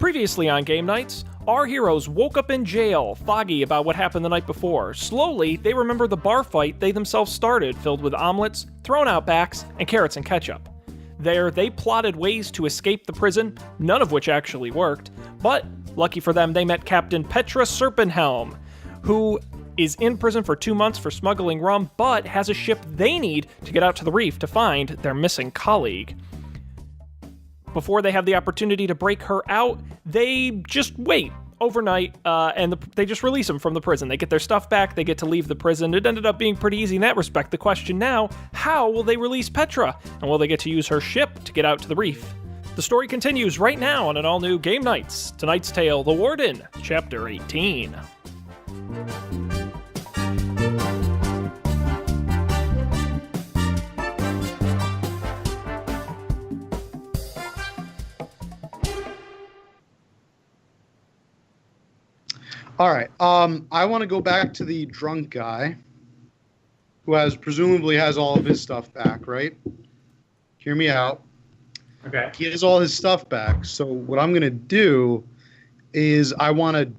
Previously on Game Nights, our heroes woke up in jail, foggy about what happened the night before. Slowly, they remember the bar fight they themselves started, filled with omelets, thrown-out backs, and carrots and ketchup. There, they plotted ways to escape the prison, none of which actually worked, but lucky for them, they met Captain Petra Serpenhelm, who is in prison for 2 months for smuggling rum, but has a ship they need to get out to the reef to find their missing colleague. Before they have the opportunity to break her out, they just wait overnight, and they just release them from the prison. They get their stuff back, they get to leave the prison. It ended up being pretty easy in that respect. The question now, how will they release Petra? And will they get to use her ship to get out to the reef? The story continues right now on an all-new Game Nights. Tonight's tale, The Warden, Chapter 18. All right. I want to go back to the drunk guy who presumably has all of his stuff back, right? Hear me out. Okay. He has all his stuff back. So what I'm going to do is I want to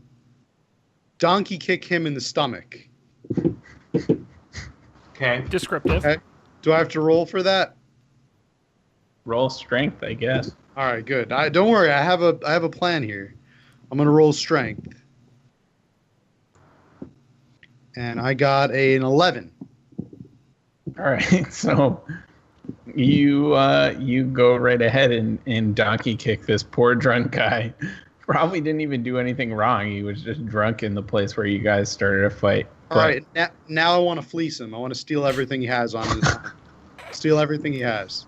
donkey kick him in the stomach. Okay. Descriptive. Okay. Do I have to roll for that? Roll strength, I guess. All right, good. Don't worry. I have a plan here. I'm going to roll strength. And I got an 11. All right, so you go right ahead and donkey kick this poor drunk guy. Probably didn't even do anything wrong. He was just drunk in the place where you guys started a fight. All right, now I want to fleece him. I want to steal everything he has on his arm. Steal everything he has.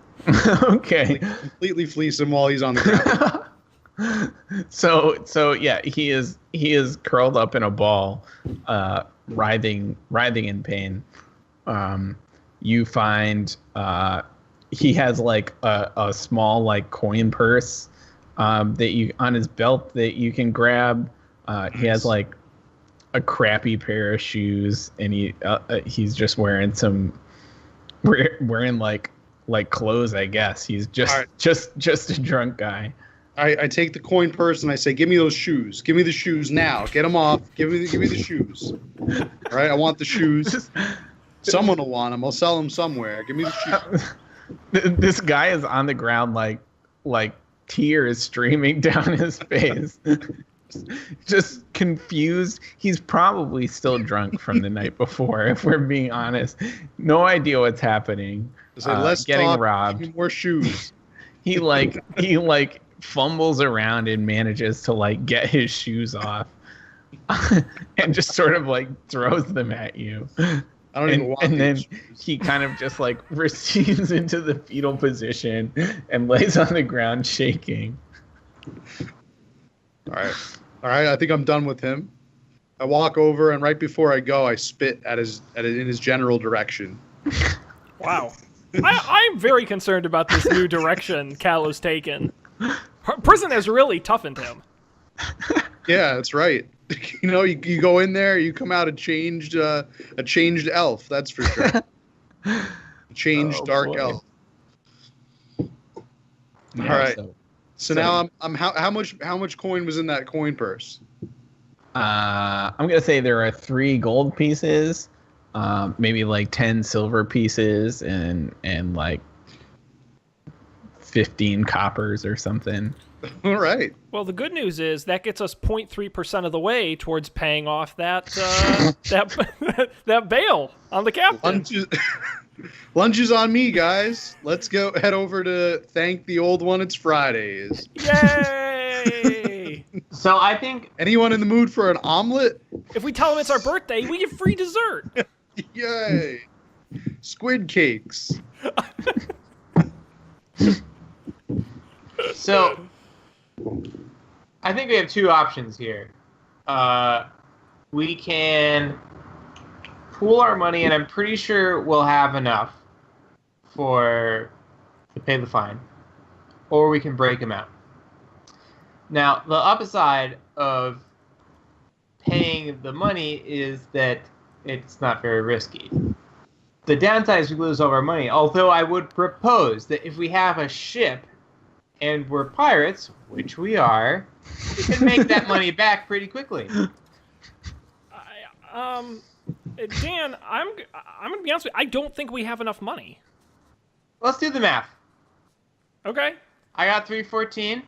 Okay. Completely fleece him while he's on the ground. So yeah, he is curled up in a ball, writhing in pain. You find he has like a small like coin purse that you on his belt that you can grab. He has like a crappy pair of shoes, and he's just wearing like clothes, I guess. He's just a drunk guy. I take the coin purse and I say, "Give me those shoes. Give me the shoes now. Get them off. Give me the shoes. All right, I want the shoes. Someone will want them. I'll sell them somewhere. Give me the shoes." This guy is on the ground, like tears streaming down his face, just confused. He's probably still drunk from the night before, if we're being honest. No idea what's happening. Say, "Let's getting talk. robbed. Give me more shoes." He fumbles around and manages to like get his shoes off and just sort of like throws them at you. I don't even want and then shoes. he kind of just like recedes into the fetal position and lays on the ground shaking. All right. I think I'm done with him. I walk over, and right before I go, I spit in his general direction. Wow. I'm very concerned about this new direction Cal has taken. Prison has really toughened him. Yeah, that's right. You go in there, you come out a changed elf. That's for sure. Changed dark boy. elf. Yeah, All right. So now I'm how much coin was in that coin purse? I'm gonna say there are 3 gold pieces, maybe like 10 silver pieces, and like 15 coppers or something. All right. Well, the good news is that gets us 0.3% of the way towards paying off that that bail on the captain. Lunch is on me, guys. Let's go head over to thank the old one. It's Fridays. Yay! So I think Anyone in the mood for an omelet? If we tell him it's our birthday, we get free dessert. Yay! Squid cakes. So, I think we have 2 options here. We can pool our money, and I'm pretty sure we'll have enough to pay the fine, or we can break him out. Now, the upside of paying the money is that it's not very risky. The downside is we lose all our money, although I would propose that if we have a ship and we're pirates, which we are, we can make that money back pretty quickly. Dan, I'm gonna be honest with you. I don't think we have enough money. Let's do the math. Okay. I got 314.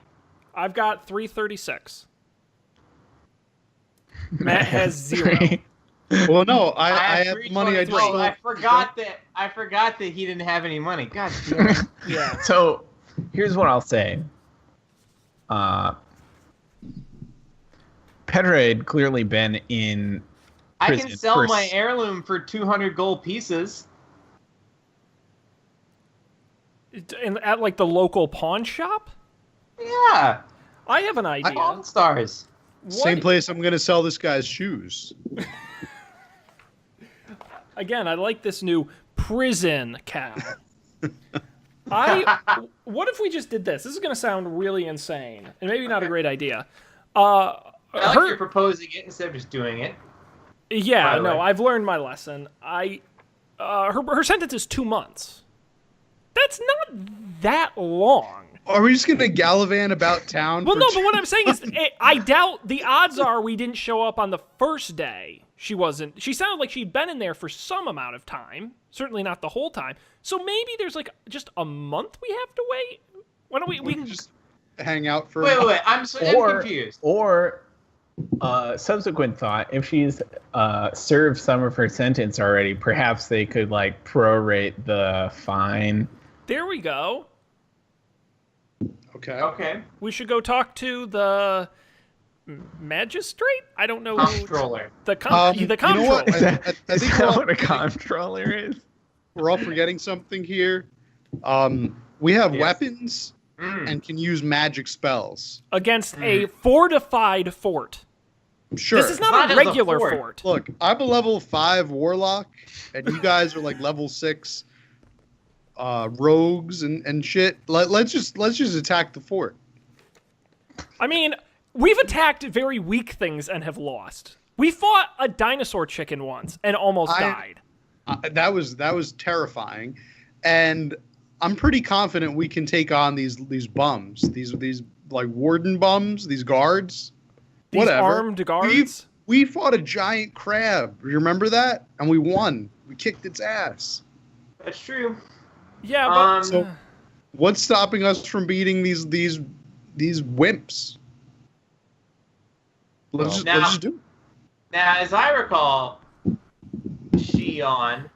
I've got 336. Matt has 0. Well, no, I have money. I 323. just Oh, I forgot that he didn't have any money. God damn it. Yeah. So, here's what I'll say. Petra had clearly been in I prison can sell for my heirloom for 200 gold pieces. At like the local pawn shop? Yeah. I have an idea. Pawn stars. same place I'm gonna sell this guy's shoes. Again, I like this new prison cow. What if we just did this? This is going to sound really insane, and maybe not a great idea. I like you're proposing it instead of just doing it. Yeah, no, I've learned my lesson. Her sentence is 2 months. That's not that long. Are we just gonna gallivant about town? Well, no, but what I'm saying is, I doubt the odds are we didn't show up on the first day. She wasn't. She sounded like she'd been in there for some amount of time. Certainly not the whole time. So maybe there's like just a month we have to wait. Why don't we can just hang out for? Wait. I'm confused. Or subsequent thought: if she's served some of her sentence already, perhaps they could like prorate the fine. There we go. Okay. We should go talk to the magistrate? I don't know. Comptroller. The comptroller. You know what? I think Is that what a comptroller is? we're all forgetting something here. We have weapons and can use magic spells Against a fortified fort. Sure. This is not a regular fort. Look, I'm a level 5 warlock, and you guys are like level 6 rogues and shit. Let's just attack the fort. I mean, we've attacked very weak things and have lost. We fought a dinosaur chicken once and almost died. That was terrifying, and I'm pretty confident we can take on these bums, these like warden bums, these guards, These whatever. armed guards. We fought a giant crab. You remember that? And we won. We kicked its ass. That's true. Yeah, but So, what's stopping us from beating these wimps? Let's just do it. Now, as I recall, Shion,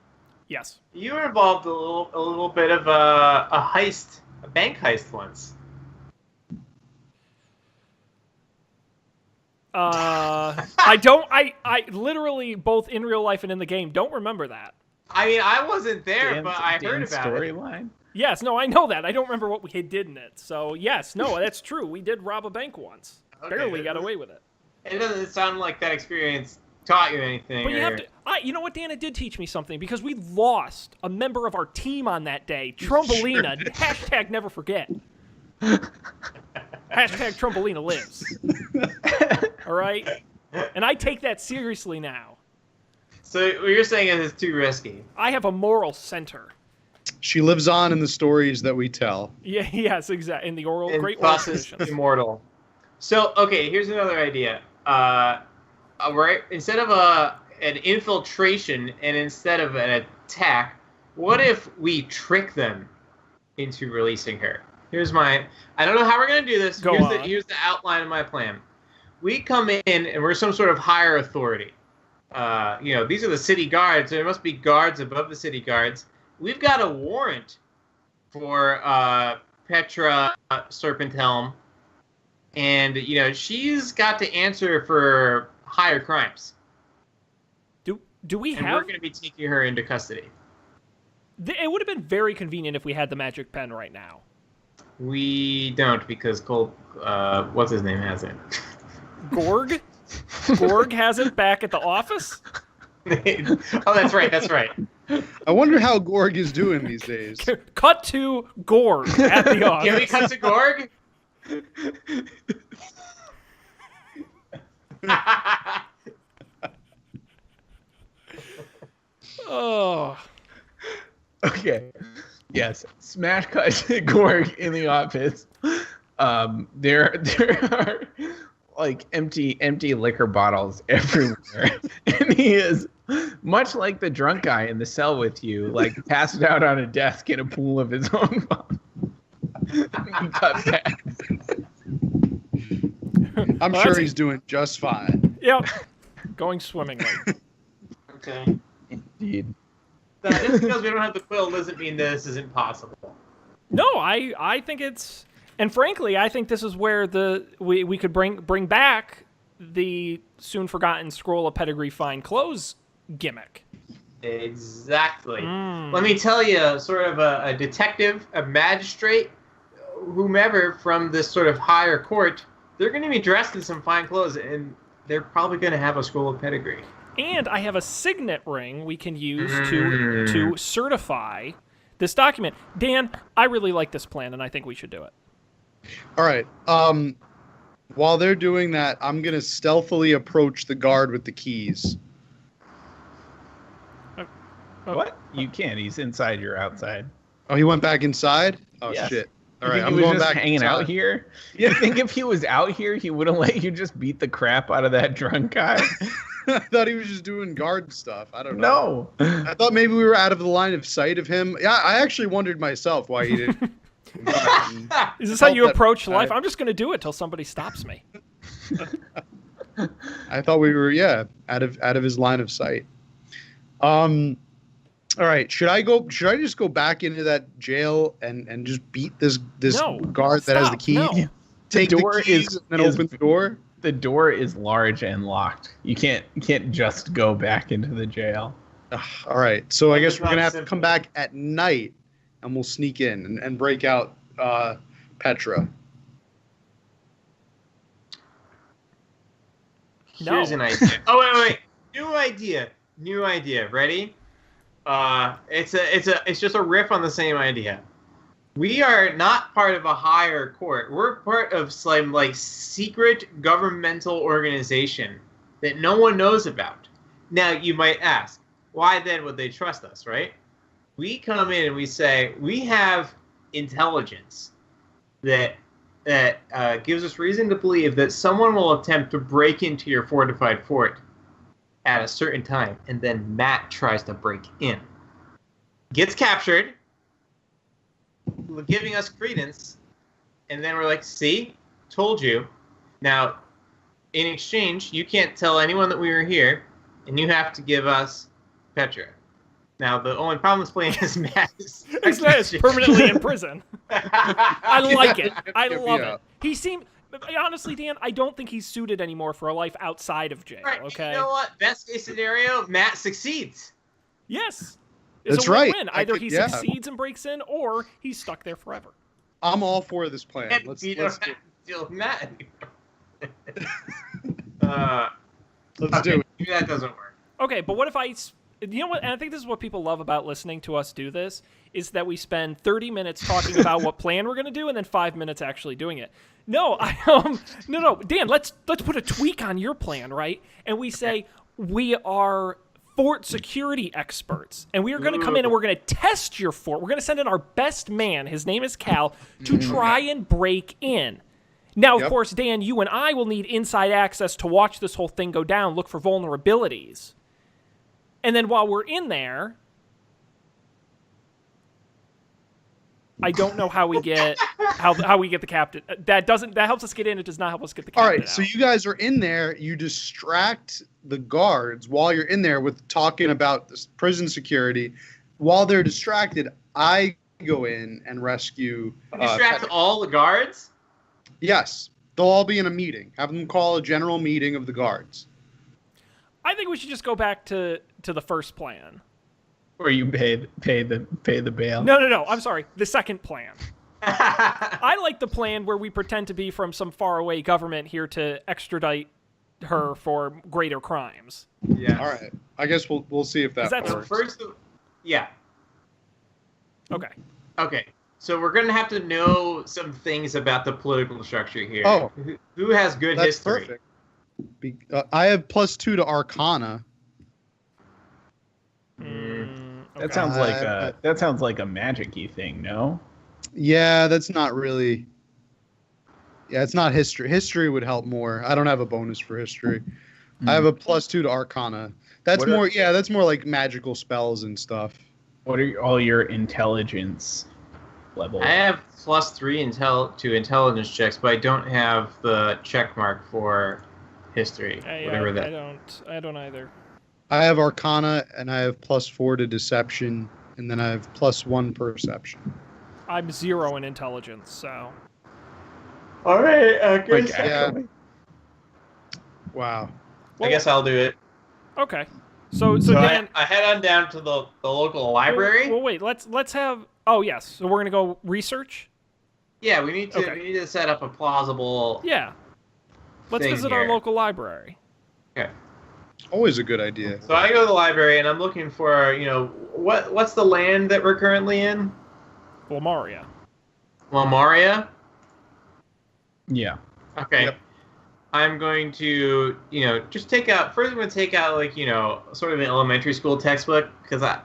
yes. you were involved a little bit of a heist, a bank heist once. I literally, both in real life and in the game, don't remember that. I mean, I wasn't there, but I heard about storyline. Yes, no, I know that. I don't remember what we did in it. So, yes, no, that's true. We did rob a bank once. Okay. Barely got away with it. It doesn't sound like that experience taught you anything. But you have to. You know what, Dan? It did teach me something because we lost a member of our team on that day. Trumbolina. Hashtag never forget. Hashtag Trumbolina lives. All right? And I take that seriously now. So what you're saying is it's too risky. I have a moral center. She lives on in the stories that we tell. Yeah, yes, exactly. In the great oral Process traditions. immortal. So, okay, here's another idea. Right, instead of an infiltration and instead of an attack, what if we trick them into releasing her? Here's I don't know how we're going to do this. Here's the outline of my plan. We come in and we're some sort of higher authority. These are the city guards. There must be guards above the city guards. We've got a warrant for Petra Serpenthelm. And, she's got to answer for higher crimes. Do we and have... we're going to be taking her into custody. It would have been very convenient if we had the magic pen right now. We don't, because what's his name has it? Gorg? Gorg has it back at the office? Oh, that's right. I wonder how Gorg is doing these days. Cut to Gorg at the office. Can we cut to Gorg? Oh. Okay. Yes. Smash cut to Gorg in the office. There are like empty liquor bottles everywhere, and he is much like the drunk guy in the cell with you, like passed out on a desk in a pool of his own vomit. He cut back. I'm sure he's doing just fine. Yep. Going swimmingly. Okay. Indeed. So just because we don't have the quill doesn't mean that this isn't possible. No, I think it's, and frankly, I think this is where we could bring back the soon forgotten scroll of pedigree fine clothes gimmick. Exactly. Let me tell you, sort of a detective, a magistrate, whomever from this sort of higher court, they're going to be dressed in some fine clothes, and they're probably going to have a scroll of pedigree. And I have a signet ring we can use to certify this document. Dan, I really like this plan, and I think we should do it. All right. While they're doing that, I'm going to stealthily approach the guard with the keys. What? You can't. He's inside. You're outside. Oh, he went back inside? Oh, Yes. shit. All You right, think I'm he was going just back hanging inside. out here. You think if he was out here, he wouldn't let you just beat the crap out of that drunk guy? I thought he was just doing guard stuff. I don't know. No. I thought maybe we were out of the line of sight of him. Yeah, I actually wondered myself why he didn't. Is this how you Felt that- approach life? I'm just going to do it till somebody stops me. I thought we were out of his line of sight. All right, should I just go back into that jail and just beat this No, guard that has the stop, key? no. Take The door the keys is- and then is- open the door? The door is large and locked. You can't just go back into the jail. Ugh, all right, so I guess It's we're gonna not have to simple. come back at night and we'll sneak in and break out Petra. Here's an idea. Oh wait. New idea. Ready? It's just a riff on the same idea. We are not part of a higher court. We're part of some like secret governmental organization that no one knows about. Now you might ask, why then would they trust us, right? We come in and we say we have intelligence that gives us reason to believe that someone will attempt to break into your fortified fort at a certain time, and then Matt tries to break in. Gets captured, giving us credence, and then we're like, see? Told you. Now, in exchange, you can't tell anyone that we were here, and you have to give us Petra. Now, the only problem with playing is Matt is permanently in prison. I like it. I love Yeah. it. He seemed, honestly, Dan, I don't think he's suited anymore for a life outside of jail. Right, Okay. you know what? Best case scenario, Matt succeeds. Yes. It's That's a right. win-win. I Either could- he yeah. succeeds and breaks in, or he's stuck there forever. I'm all for this plan. And Let's we do don't have to deal with Matt anymore. let's do it. Maybe that doesn't work. Okay, but what if you know what? And I think this is what people love about listening to us do this, is that we spend 30 minutes talking about what plan we're going to do and then 5 minutes actually doing it. No, no, Dan, let's put a tweak on your plan, right? And we say we are fort security experts, and we are going to come in and we're going to test your fort. We're going to send in our best man, his name is Cal, to try and break in. Now, of Yep. course, Dan, you and I will need inside access to watch this whole thing go down, look for vulnerabilities. And then while we're in there, I don't know how we get how we get the captain. That helps us get in. It does not help us get the All captain. right, so out. you guys are in there. You distract the guards while you're in there with talking about this prison security. While they're distracted, I go in and rescue. Distract Petra. all the guards? Yes, they'll all be in a meeting. Have them call a general meeting of the guards. I think we should just go back to the first plan. Or you pay the bail. No. I'm sorry. The second plan. I like the plan where we pretend to be from some faraway government here to extradite her for greater crimes. Yeah. All right, I guess we'll see if that Is that- So works. first, yeah. Okay. Okay. So we're gonna have to know some things about the political structure here. Oh. Who has good That's history? perfect. I have +2 to Arcana. That sounds like a magic-y thing, no? Yeah, that's not really. Yeah, it's not history. History would help more. I don't have a bonus for history. I have a +2 to Arcana. That's that's more like magical spells and stuff. What are all your intelligence levels? I have +3 to intelligence checks, but I don't have the check mark for history. I don't either. I have Arcana and I have +4 to Deception, and then I have +1 Perception. I'm 0 in intelligence, so. All right, I guess. Yeah. Wow. I guess I'll do it. Okay. So Dan, I head on down to the local library. Well, wait. Let's have. Oh yes. So we're gonna go research. Yeah, we need to set up a plausible. Yeah. Let's visit our local library. Okay. Always a good idea. So I go to the library and I'm looking for what's the land that we're currently in? Lamaria. Lamaria. Yeah. Okay. Yep. I'm going to, just take out. First, I'm going to take out sort of an elementary school textbook because I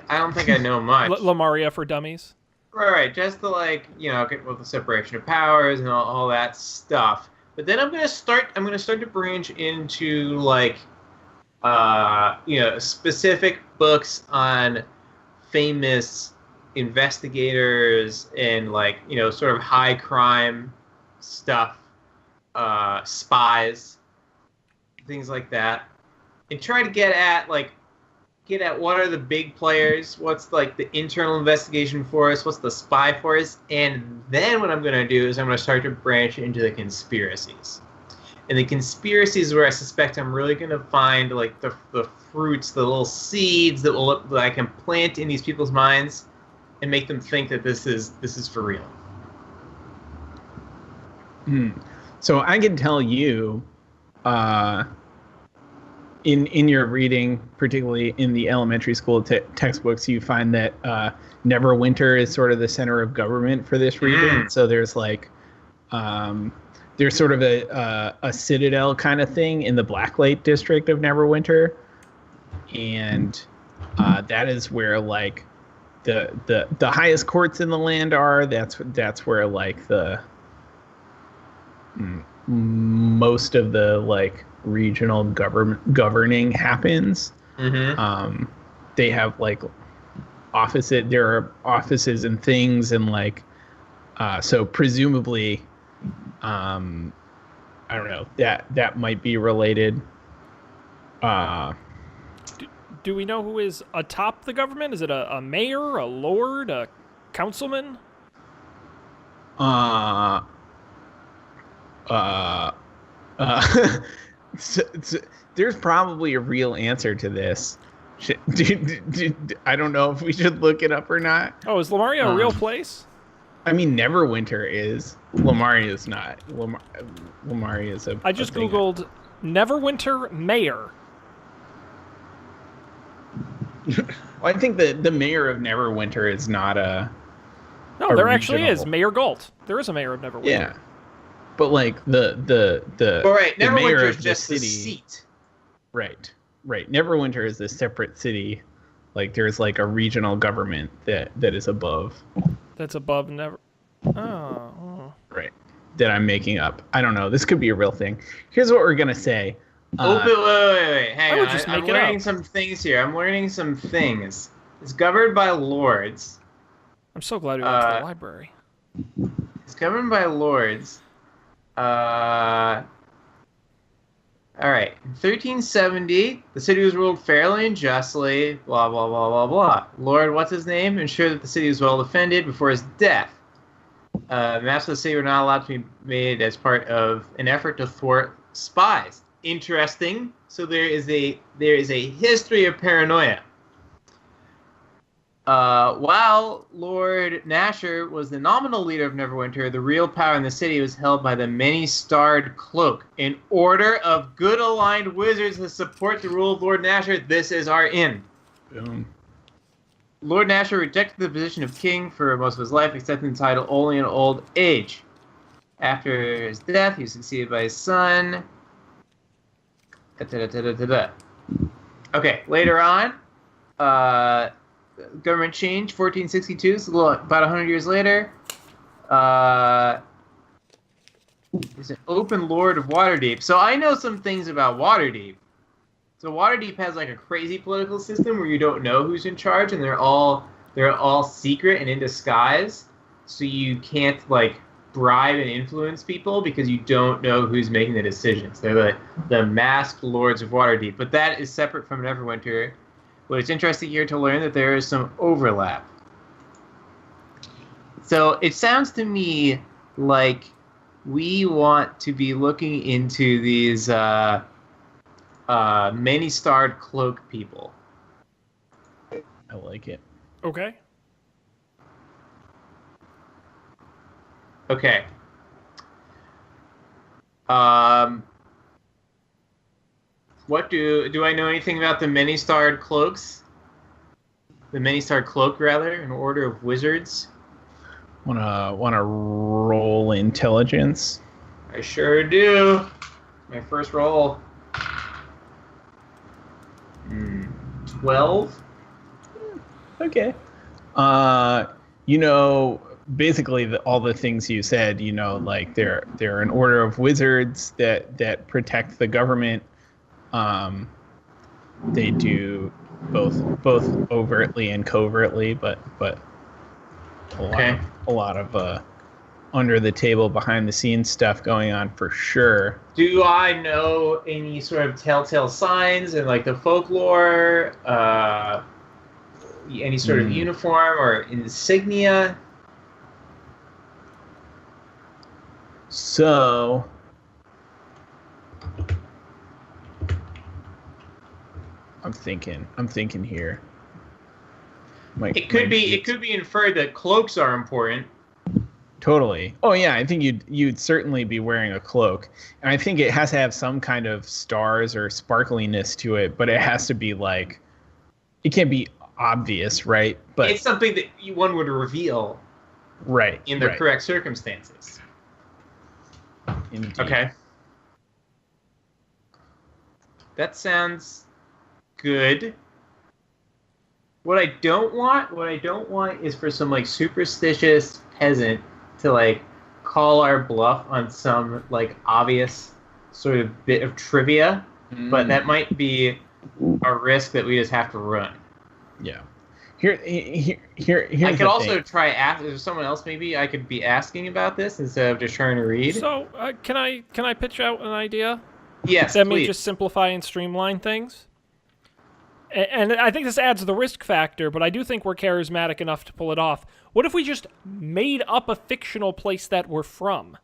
don't think I know much. Lamaria for Dummies. Right, just to get with the separation of powers and all that stuff. But then I'm going to start to branch into specific books on famous investigators and sort of high crime stuff. Spies, things like that, and try to get at what are the big players, what's the internal investigation force, what's the spy force, and then what I'm going to do is I'm going to start to branch into the conspiracies. And the conspiracies where I suspect I'm really going to find the fruits, the little seeds that I can plant in these people's minds and make them think that this is for real. So I can tell you, in your reading, particularly in the elementary school textbooks, you find that Neverwinter is sort of the center of government for this region. So there's sort of a citadel kind of thing in the Blacklake district of Neverwinter, and that is where the highest courts in the land are. That's where the most of the regional governing happens. Mm-hmm. They have offices. There are offices and things, and so presumably, I don't know, that might be related. Do we know who is atop the government? Is it a mayor, a lord, a councilman? There's probably a real answer to this. I don't know if we should look it up or not. Oh, is Lamaria a real place? I mean, Neverwinter is. Lamaria is not. Lamaria is a. I just googled Neverwinter mayor. Well, I think the mayor of Neverwinter is not a. No, there actually is Mayor Galt. There is a mayor of Neverwinter. Yeah. But the Neverwinter is just the seat. Right. Neverwinter is a separate city. There's a regional government that is above. That's above Never. Oh. Right. That I'm making up. I don't know. This could be a real thing. Here's what we're gonna say. Wait. Hang on. I'm learning up. some things here. I'm learning some things. It's governed by lords. I'm so glad we went to the library. It's governed by lords. All right. In 1370, the city was ruled fairly and justly. Blah blah blah blah blah. Lord, what's his name? Ensured that the city was well defended before his death. Maps of the city were not allowed to be made as part of an effort to thwart spies. Interesting. So there is a history of paranoia. While Lord Nasher was the nominal leader of Neverwinter, the real power in the city was held by the many-starred Cloak, an order of good-aligned wizards to support the rule of Lord Nasher. This is our inn. Boom. Lord Nasher rejected the position of king for most of his life, accepting the title only in old age. After his death, he was succeeded by his son. Okay, later on, government change, 1462, so about 100 years later. He's an open lord of Waterdeep. So I know some things about Waterdeep. So Waterdeep has like a crazy political system where you don't know who's in charge, and they're all secret and in disguise. So you can't like bribe and influence people because you don't know who's making the decisions. They're the masked lords of Waterdeep. But that is separate from Neverwinter. But it's interesting here to learn that there is some overlap. So it sounds to me like we want to be looking into these many-starred cloak people. I like it. Okay. Okay. What do I know anything about the many-starred cloaks? The many-starred cloak, rather, an order of wizards. Wanna roll intelligence? I sure do. My first roll. 12. Okay. Basically all the things you said, like they're an order of wizards that protect the government. They do both overtly and covertly, but a lot of under the table, behind the scenes stuff going on for sure. Do I know any sort of telltale signs in like the folklore? Any sort of uniform or insignia? So, I'm thinking here. It could be inferred that cloaks are important. Totally. Oh yeah, I think you'd certainly be wearing a cloak, and I think it has to have some kind of stars or sparkliness to it, but it has to be like, it can't be obvious, right? But it's something that one would reveal, right, in the correct circumstances. Indeed. Okay. That sounds good. What I don't want is for some like superstitious peasant to like call our bluff on some like obvious sort of bit of trivia, but that might be a risk that we just have to run. Yeah. Here's I could also try ask. If someone else maybe I could be asking about this instead of just trying to read. So can I pitch out an idea? Yes, that please. may just simplify and streamline things. And I think this adds the risk factor, but I do think we're charismatic enough to pull it off. What if we just made up a fictional place that we're from?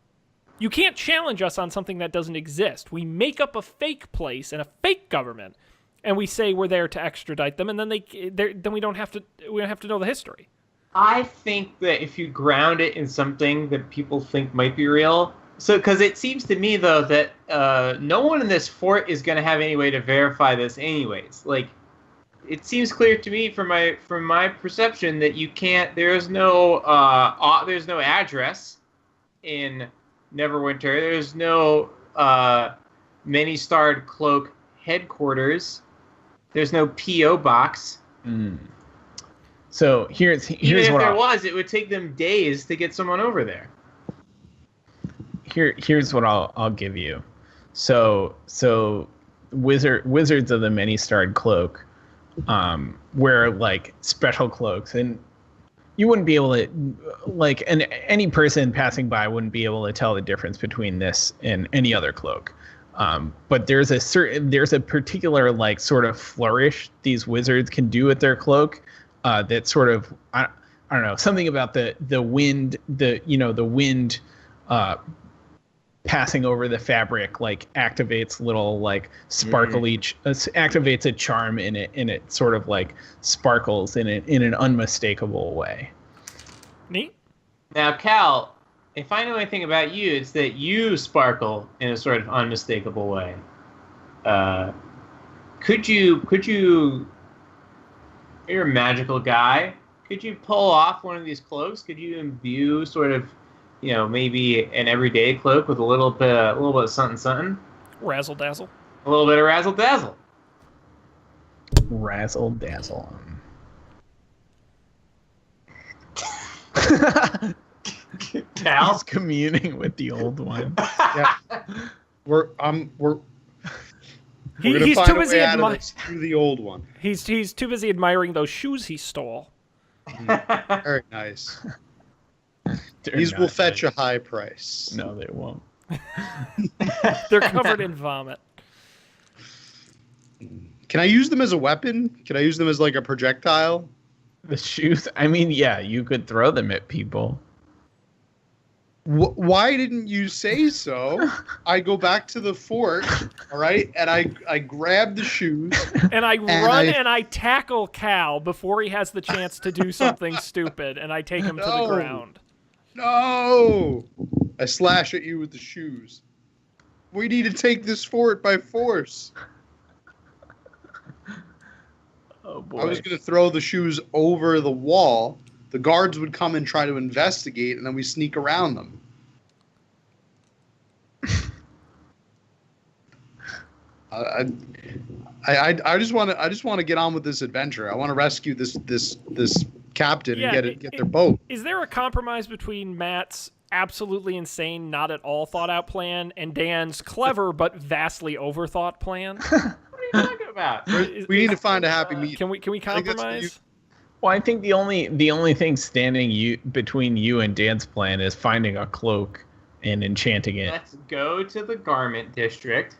You can't challenge us on something that doesn't exist. We make up a fake place and a fake government, and we say we're there to extradite them, and then then we don't have to know the history. I think that if you ground it in something that people think might be real, because it seems to me though that no one in this fort is going to have any way to verify this, anyways. Like, it seems clear to me from my perception that you can't. There's no address in Neverwinter. There's no many-starred cloak headquarters. There's no P.O. box. So here's Even if what there was, it would take them days to get someone over there. Here's what I'll give you. So wizards of the many-starred cloak wear like special cloaks, and you wouldn't be able to, like, and any person passing by wouldn't be able to tell the difference between this and any other cloak. But there's a particular like sort of flourish these wizards can do with their cloak that sort of I don't know, something about the wind, the wind passing over the fabric like activates little like sparkly activates a charm in it, and it sort of like sparkles in an unmistakable way. Neat. Now, Cal, if I know anything about you, it's that you sparkle in a sort of unmistakable way. Could you? You're a magical guy. Could you pull off one of these cloaks? Could you imbue sort of, maybe an everyday cloak with a little bit of something? Razzle dazzle. A little bit of razzle dazzle. Razzle dazzle. Cal? He's communing with the old one. Yeah. We're gonna He's find too a busy way out of this through the old one. He's too busy admiring those shoes he stole. Very nice. They're These will not fetch nice. a high price. No, they won't. They're covered in vomit. Can I use them as a weapon? Can I use them as like a projectile? The shoes. I mean, yeah, you could throw them at people. Why didn't you say so? I go back to the fort, all right, and I grab the shoes. And I run and I tackle Cal before he has the chance to do something stupid, and I take him to the ground. No! I slash at you with the shoes. We need to take this fort by force. Oh boy. I was going to throw the shoes over the wall. The guards would come and try to investigate, and then we sneak around them. I just want to get on with this adventure. I want to rescue this captain and get their boat. Is there a compromise between Matt's absolutely insane, not at all thought out plan and Dan's clever but vastly overthought plan? What are you talking about? We need to find a happy medium. Can we compromise? Well, I think the only thing standing between you and Dan's plan is finding a cloak and enchanting it. Let's go to the garment district.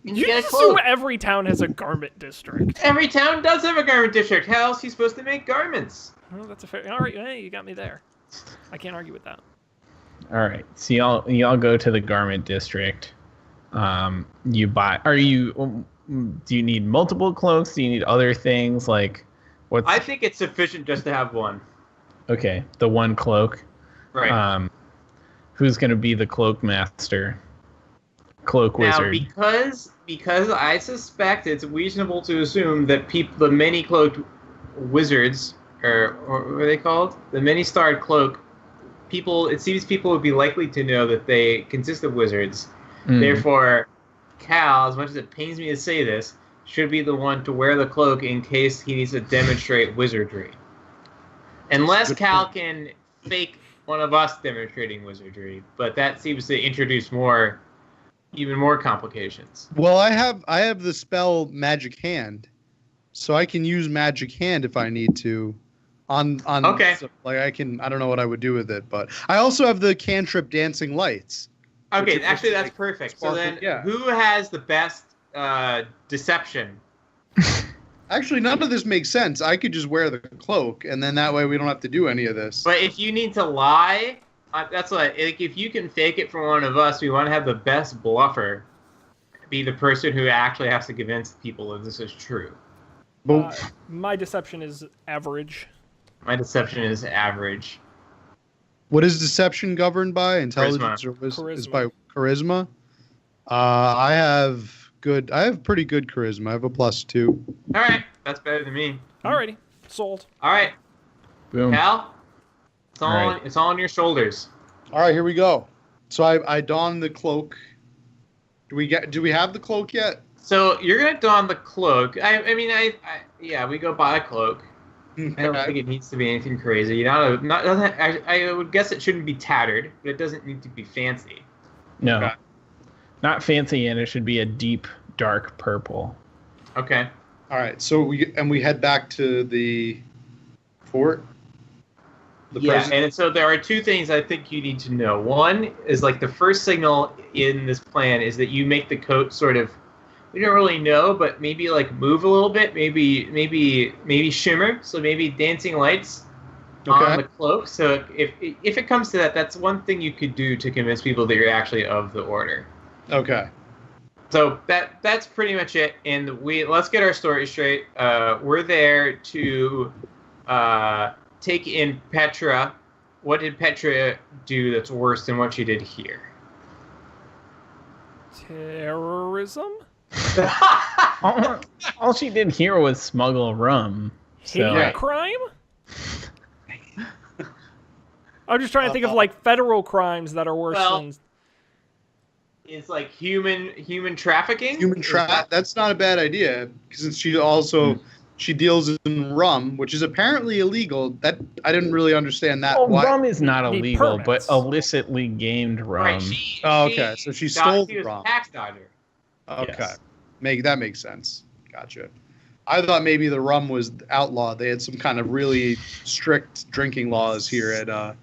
You just assume every town has a garment district. Every town does have a garment district. How else are you supposed to make garments? Well, that's a fair. All right, hey, you got me there. I can't argue with that. All right, so y'all go to the garment district. You buy. Do you need multiple cloaks? Do you need other things like what? I think it's sufficient just to have one. Okay, the one cloak. Right. Who's going to be the cloak master? Cloak wizard. Now, because I suspect it's reasonable to assume that the many cloaked wizards, or what are they called? The many-starred cloak people. It seems people would be likely to know that they consist of wizards. Therefore, Cal, as much as it pains me to say this, should be the one to wear the cloak in case he needs to demonstrate wizardry. Unless Cal can fake one of us demonstrating wizardry, but that seems to introduce even more complications. Well, I have the spell Magic Hand, so I can use Magic Hand if I need to. Okay. Like I don't know what I would do with it, but I also have the cantrip Dancing Lights. Okay, actually that's perfect. So then, who has the best deception? Actually, none of this makes sense. I could just wear the cloak, and then that way we don't have to do any of this. But if you need to lie, that's what. Like, if you can fake it for one of us, we want to have the best bluffer be the person who actually has to convince people that this is true. My deception is average. My deception is average. What is deception governed by? Intelligence or is by charisma? I have pretty good charisma. I have a +2. All right, that's better than me. Alrighty, sold. All right, Boom. Cal, it's all on your shoulders. All right, here we go. So I don the cloak. Do we have the cloak yet? So you're gonna don the cloak. I we go buy a cloak. I don't think it needs to be anything crazy. I would guess it shouldn't be tattered, but it doesn't need to be fancy. No, okay. Not fancy, and it should be a deep, dark purple. Okay. All right. So we head back to the fort. And so there are two things I think you need to know. One is like the first signal in this plan is that you make the coat sort of, we don't really know, but maybe like move a little bit, maybe shimmer. So maybe dancing lights on the cloak. So if it comes to that, that's one thing you could do to convince people that you're actually of the order. Okay. So that's pretty much it. And let's get our story straight. We're there to take in Petra. What did Petra do that's worse than what she did here? Terrorism? all she did here was smuggle rum. Hate crime? I'm just trying to think of like federal crimes that are worse than. It's like human trafficking. That's not a bad idea, because she also she deals in rum, which is apparently illegal. That I didn't really understand that. Well, Why? rum is not Need illegal, but permits. illicitly gamed rum. Right. Okay, so she stole She the was a rum. tax dodger. Okay, Yes. that makes sense. Gotcha. I thought maybe the rum was outlawed. They had some kind of really strict drinking laws here at. I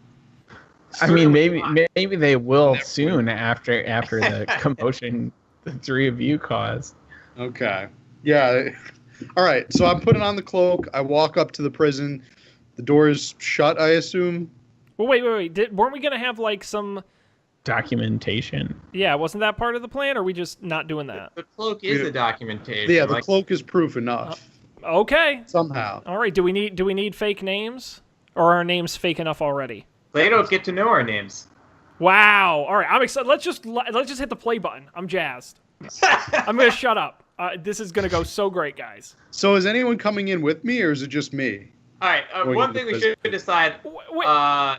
mean, maybe Certainly maybe they will Never soon after the commotion the three of you caused. Okay. Yeah. All right. So I'm putting on the cloak. I walk up to the prison. The door is shut, I assume. Well, wait. Weren't we gonna have like some? Documentation. Yeah, wasn't that part of the plan? Or are we just not doing that? The cloak is the documentation. Yeah, the like, cloak is proof enough. Okay. Somehow. All right. Do we need fake names, or are our names fake enough already? they don't get to know our names. Wow. All right. I'm excited. Let's just hit the play button. I'm jazzed. I'm gonna shut up. This is gonna go so great, guys. So is anyone coming in with me, or is it just me? All right. One thing we should decide. Wait, Uh,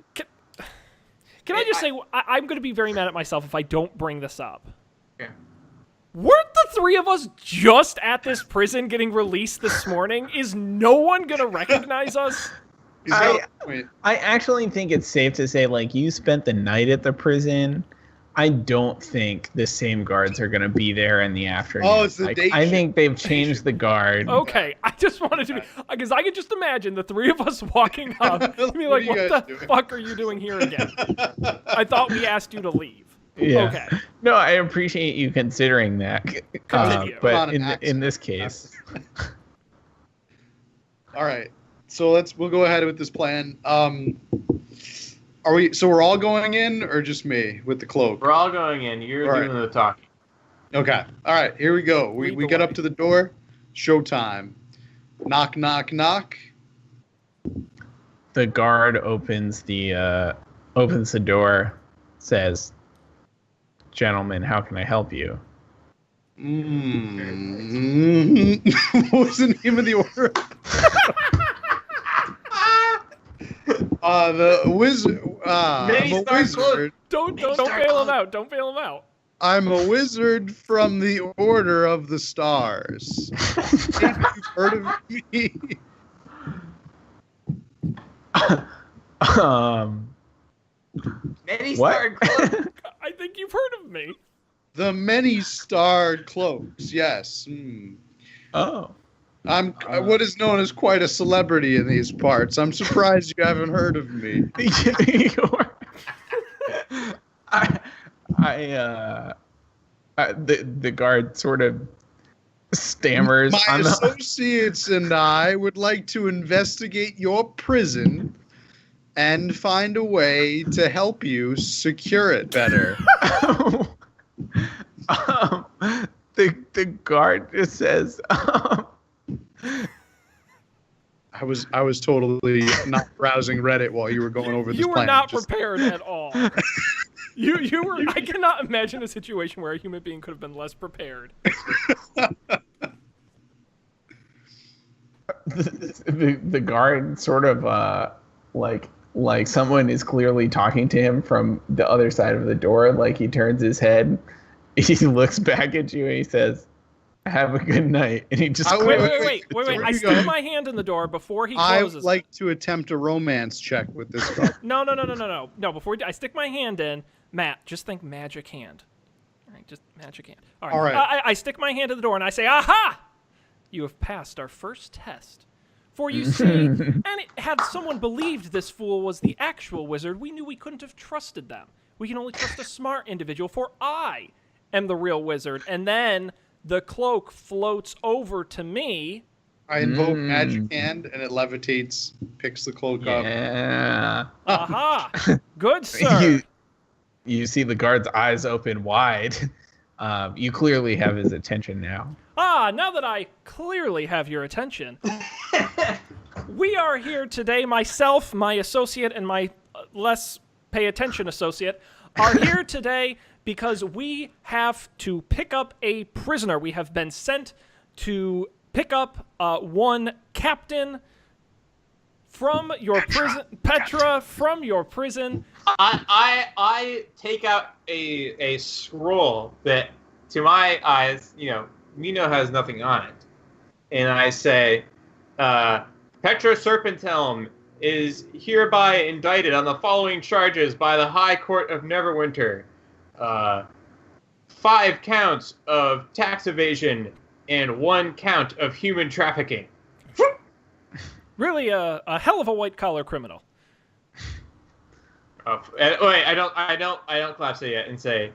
can I just say I'm gonna be very mad at myself if I don't bring this up. okay. Weren't the three of us just at this prison getting released this morning? Is no one gonna recognize us? Wait. I actually think it's safe to say, like, you spent the night at the prison. I don't think the same guards are going to be there in the afternoon. Oh, it's the like, day I shift. think they've changed the guard. Okay, I just wanted to be, because I could just imagine the three of us walking up and be What like, are you what guys the doing?" fuck are you doing here again? I thought we asked you to leave. Yeah. Okay. No, I appreciate you considering that. Continue. Put on But an in accent. this case, All right. So we'll go ahead with this plan. We're all going in, or just me with the cloak? We're all going in. You're All right. doing the talking. Okay. All right. Here we go. We Lead the get way. up to the door. Showtime. Knock, knock, knock. the guard opens the door, says, "Gentlemen, how can I help you?" What was the name of the order? The wizard. Many I'm a stars wizard. Don't Start bail him close. out. Don't bail him out. I'm a wizard from the Order of the Stars. Maybe you've heard of me. Many What? starred clothes. I think you've heard of me. The many-starred cloaks. Yes. Oh. I'm what is known as quite a celebrity in these parts. I'm surprised you haven't heard of me. The guard sort of stammers. My I'm not- associates and I would like to investigate your prison and find a way to help you secure it better. The guard just says, I was totally not browsing Reddit while you were going over this You were plan. not Just- prepared at all. You were. I cannot imagine a situation where a human being could have been less prepared. the guard sort of like someone is clearly talking to him from the other side of the door. Like, he turns his head, he looks back at you, and he says, "Have a good night." And he just Wait, Wait. Where I you stick going? my hand in the door before he I closes. would like to attempt a romance check with this guy. No. No, before we do, I stick my hand in, Matt, just think magic hand. All right, just magic hand. All right. All right. I stick my hand in the door and I say, "Aha! You have passed our first test." For you see, had someone believed this fool was the actual wizard, we knew we couldn't have trusted them. We can only trust a smart individual, for I am the real wizard. And then the cloak floats over to me. I invoke magic hand and it levitates, picks the cloak up. yeah. Aha! Good, sir. You see the guard's eyes open wide. You clearly have his attention now. Now that I clearly have your attention, we are here today, myself, my associate, and my less pay attention associate are here today because we have to pick up a prisoner. We have been sent to pick up one captain from your prison, Petra, from your prison. I take out a scroll that, to my eyes, Mino has nothing on it, and I say, Petra Serpenthelm is hereby indicted on the following charges by the High Court of Neverwinter. 5 counts of tax evasion and 1 count of human trafficking. Really a hell of a white-collar criminal. Wait, I don't collapse it yet and say,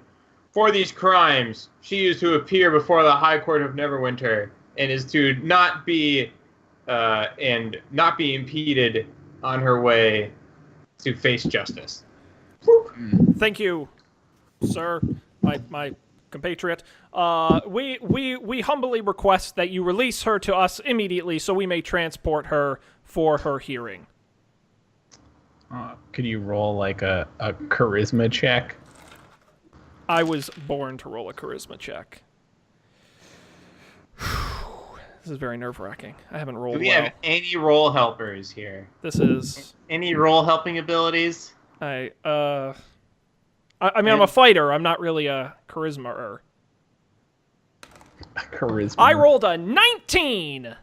for these crimes, she is to appear before the High Court of Neverwinter and is to not be impeded on her way to face justice. Thank you, sir, my compatriot. We humbly request that you release her to us immediately so we may transport her for her hearing. Could you roll like a charisma check? I was born to roll a charisma check. This is very nerve-wracking. I haven't rolled Do we well. have any role helpers here? This is... Any role helping abilities? I mean, I'm a fighter. I'm not really a charisma-er. Charisma. I rolled a 19!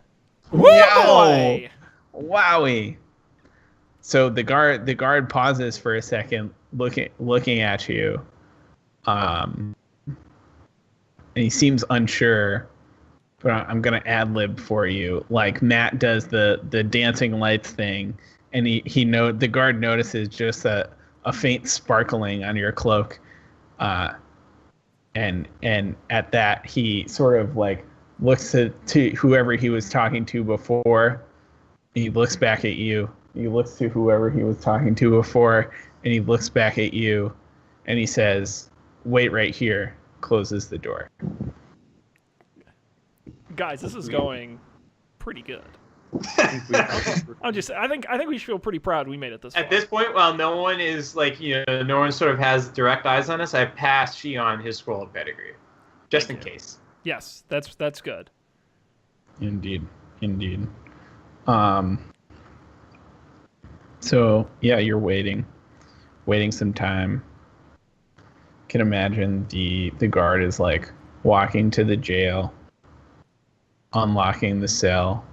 Woo boy! Wowie. So the guard pauses for a second, looking at you, and he seems unsure. But I'm gonna ad-lib for you, like Matt does the dancing lights thing, and the guard notices just a faint sparkling on your cloak, and at that he sort of like looks to whoever he was talking to before. He looks back at you. He looks to whoever he was talking to before, and he looks back at you, and he says, "Wait right here." Closes the door. Guys, this is going pretty good. I think we should feel pretty proud we made it this far. At this point, while no one is no one sort of has direct eyes on us, I passed Shion his scroll of pedigree, just in case. Yes, that's good. Indeed. So yeah, you're waiting some time. Can imagine the guard is like walking to the jail, unlocking the cell,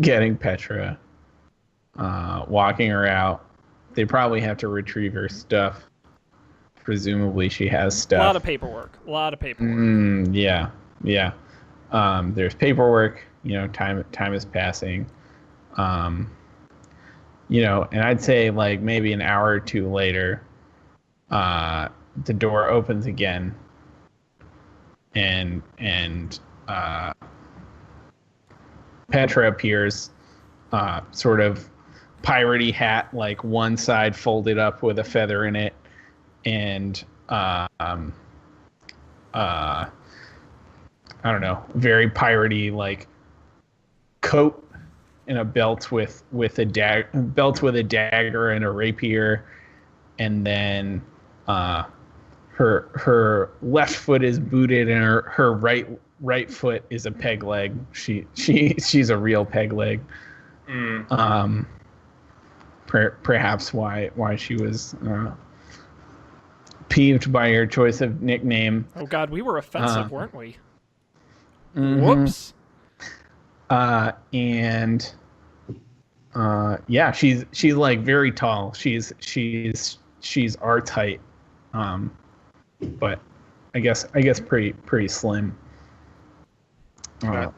getting Petra, walking her out. They probably have to retrieve her stuff. Presumably she has stuff. A lot of paperwork. Yeah. There's paperwork. Time is passing. And I'd say like maybe an hour or two later, the door opens again, and Petra appears, sort of piratey hat, like one side folded up with a feather in it, and I don't know, very piratey like coat and a belt with a dagger and a rapier, and then her left foot is booted and her right foot is a peg leg. She's a real peg leg. Perhaps why she was peeved by your choice of nickname. Oh God, we were offensive, weren't we? Mm-hmm. Whoops. Yeah, she's like very tall. She's our height, but I guess pretty slim. Tall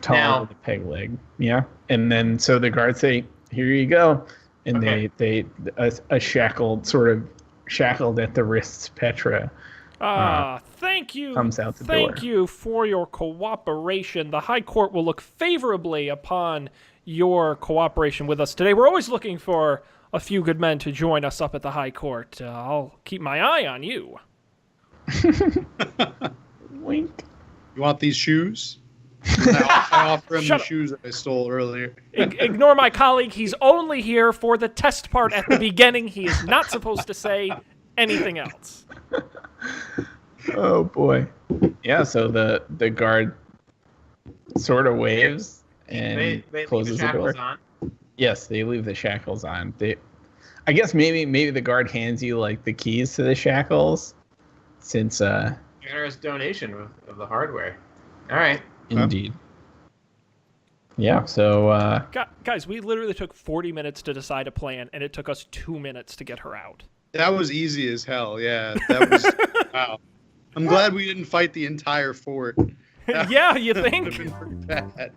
Now, with a peg leg. Yeah, and then so the guards say, "Here you go," and okay. they shackled at the wrists Petra. Thank you. Comes out the door. Thank you for your cooperation. The High Court will look favorably upon your cooperation with us today. We're always looking for a few good men to join us up at the High Court. I'll keep my eye on you. Wink. You want these shoes? I offer him the shoes that I stole earlier. Ignore my colleague. He's only here for the test part at the beginning. He is not supposed to say anything else. Oh boy. Yeah, so the guard sort of waves and they closes leave the door. shackles on. Yes, they leave the shackles on. I guess maybe the guard hands you like the keys to the shackles, since Generous donation of the hardware. All right. Indeed. Yeah. So Guys, we literally took 40 minutes to decide a plan, and it took us 2 minutes to get her out. That was easy as hell. Yeah, that was wow. I'm glad we didn't fight the entire fort. Yeah, you That think? would have been pretty bad.